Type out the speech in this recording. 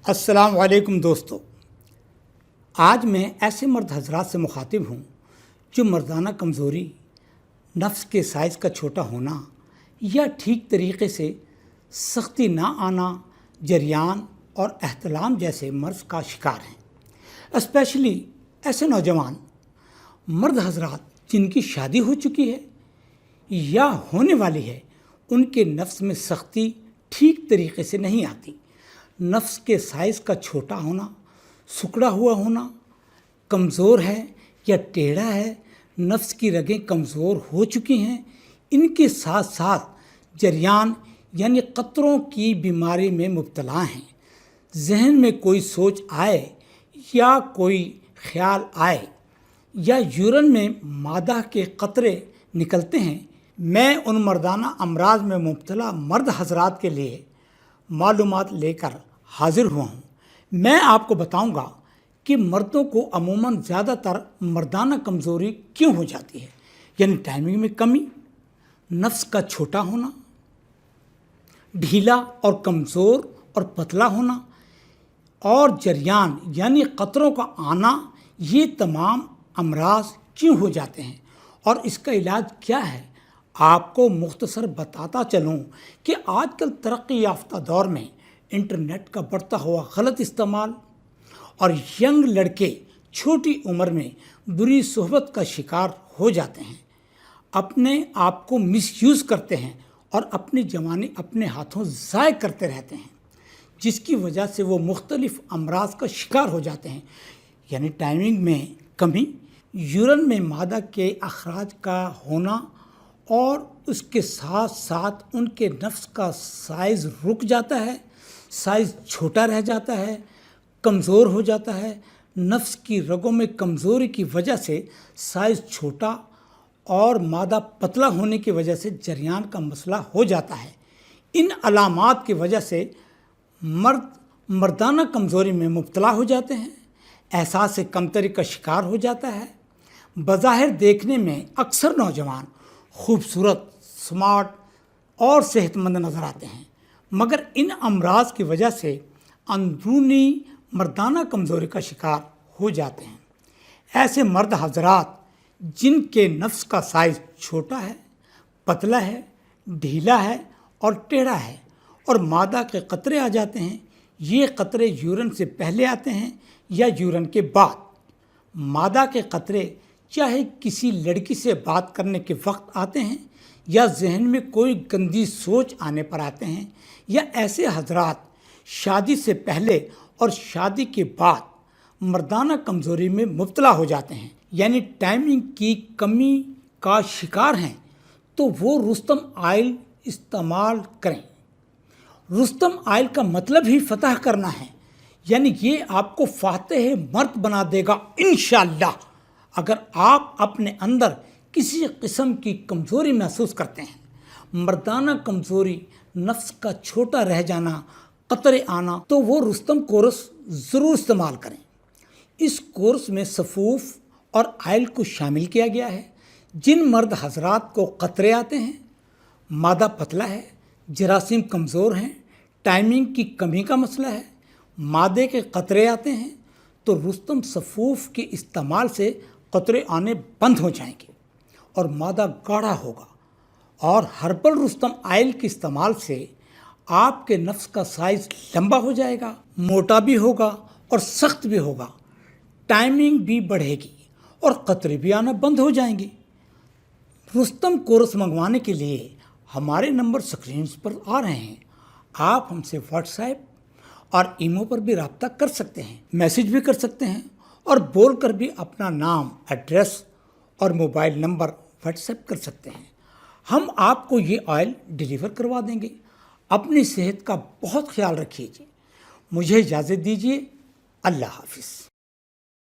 السلام علیکم دوستو، آج میں ایسے مرد حضرات سے مخاطب ہوں جو مردانہ کمزوری، نفس کے سائز کا چھوٹا ہونا یا ٹھیک طریقے سے سختی نہ آنا، جریان اور احتلام جیسے مرض کا شکار ہیں۔ اسپیشلی ایسے نوجوان مرد حضرات جن کی شادی ہو چکی ہے یا ہونے والی ہے، ان کے نفس میں سختی ٹھیک طریقے سے نہیں آتی۔ نفس کے سائز کا چھوٹا ہونا، سکڑا ہوا ہونا، کمزور ہے یا ٹیڑھا ہے، نفس کی رگیں کمزور ہو چکی ہیں، ان کے ساتھ ساتھ جریان یعنی قطروں کی بیماری میں مبتلا ہیں۔ ذہن میں کوئی سوچ آئے یا کوئی خیال آئے یا یورین میں مادہ کے قطرے نکلتے ہیں، میں ان مردانہ امراض میں مبتلا مرد حضرات کے لیے معلومات لے کر حاضر ہوا ہوں۔ میں آپ کو بتاؤں گا کہ مردوں کو عموماً زیادہ تر مردانہ کمزوری کیوں ہو جاتی ہے، یعنی ٹائمنگ میں کمی، نفس کا چھوٹا ہونا، ڈھیلا اور کمزور اور پتلا ہونا، اور جریان یعنی قطروں کا آنا۔ یہ تمام امراض کیوں ہو جاتے ہیں اور اس کا علاج کیا ہے، آپ کو مختصر بتاتا چلوں کہ آج کل ترقی یافتہ دور میں انٹرنیٹ کا بڑھتا ہوا غلط استعمال اور ینگ لڑکے چھوٹی عمر میں بری صحبت کا شکار ہو جاتے ہیں، اپنے آپ کو مس یوز کرتے ہیں اور اپنی جوانی اپنے ہاتھوں ضائع کرتے رہتے ہیں، جس کی وجہ سے وہ مختلف امراض کا شکار ہو جاتے ہیں، یعنی ٹائمنگ میں کمی، یورین میں مادہ کے اخراج کا ہونا، اور اس کے ساتھ ساتھ ان کے نفس کا سائز رک جاتا ہے، سائز چھوٹا رہ جاتا ہے، کمزور ہو جاتا ہے۔ نفس کی رگوں میں کمزوری کی وجہ سے سائز چھوٹا اور مادہ پتلا ہونے کی وجہ سے جریان کا مسئلہ ہو جاتا ہے۔ ان علامات کی وجہ سے مردانہ کمزوری میں مبتلا ہو جاتے ہیں، احساس کمتری کا شکار ہو جاتا ہے۔ بظاہر دیکھنے میں اکثر نوجوان خوبصورت، سمارٹ اور صحت مند نظر آتے ہیں، مگر ان امراض کی وجہ سے اندرونی مردانہ کمزوری کا شکار ہو جاتے ہیں۔ ایسے مرد حضرات جن کے نفس کا سائز چھوٹا ہے، پتلا ہے، ڈھیلا ہے اور ٹیڑھا ہے اور مادہ کے قطرے آ جاتے ہیں، یہ قطرے یورین سے پہلے آتے ہیں یا یورین کے بعد۔ مادہ کے قطرے چاہے کسی لڑکی سے بات کرنے کے وقت آتے ہیں یا ذہن میں کوئی گندی سوچ آنے پر آتے ہیں، یا ایسے حضرات شادی سے پہلے اور شادی کے بعد مردانہ کمزوری میں مبتلا ہو جاتے ہیں، یعنی ٹائمنگ کی کمی کا شکار ہیں، تو وہ رستم آئل استعمال کریں۔ رستم آئل کا مطلب ہی فتح کرنا ہے، یعنی یہ آپ کو فاتح مرد بنا دے گا انشاءاللہ۔ اگر آپ اپنے اندر کسی قسم کی کمزوری محسوس کرتے ہیں، مردانہ کمزوری، نفس کا چھوٹا رہ جانا، قطرے آنا، تو وہ رستم کورس ضرور استعمال کریں۔ اس کورس میں صفوف اور آئل کو شامل کیا گیا ہے۔ جن مرد حضرات کو قطرے آتے ہیں، مادہ پتلا ہے، جراثیم کمزور ہیں، ٹائمنگ کی کمی کا مسئلہ ہے، مادے کے قطرے آتے ہیں، تو رستم صفوف کے استعمال سے قطرے آنے بند ہو جائیں گے اور مادہ گاڑھا ہوگا، اور ہربل رستم آئل کے استعمال سے آپ کے نفس کا سائز لمبا ہو جائے گا، موٹا بھی ہوگا اور سخت بھی ہوگا، ٹائمنگ بھی بڑھے گی اور قطرے بھی آنا بند ہو جائیں گے۔ رستم کورس منگوانے کے لیے ہمارے نمبر سکرینز پر آ رہے ہیں، آپ ہم سے واٹس ایپ اور ایمو پر بھی رابطہ کر سکتے ہیں، میسج بھی کر سکتے ہیں، اور بول کر بھی اپنا نام، ایڈریس اور موبائل نمبر واٹس ایپ کر سکتے ہیں۔ ہم آپ کو یہ آئل ڈیلیور کروا دیں گے۔ اپنی صحت کا بہت خیال رکھیے۔ مجھے اجازت دیجیے، اللہ حافظ۔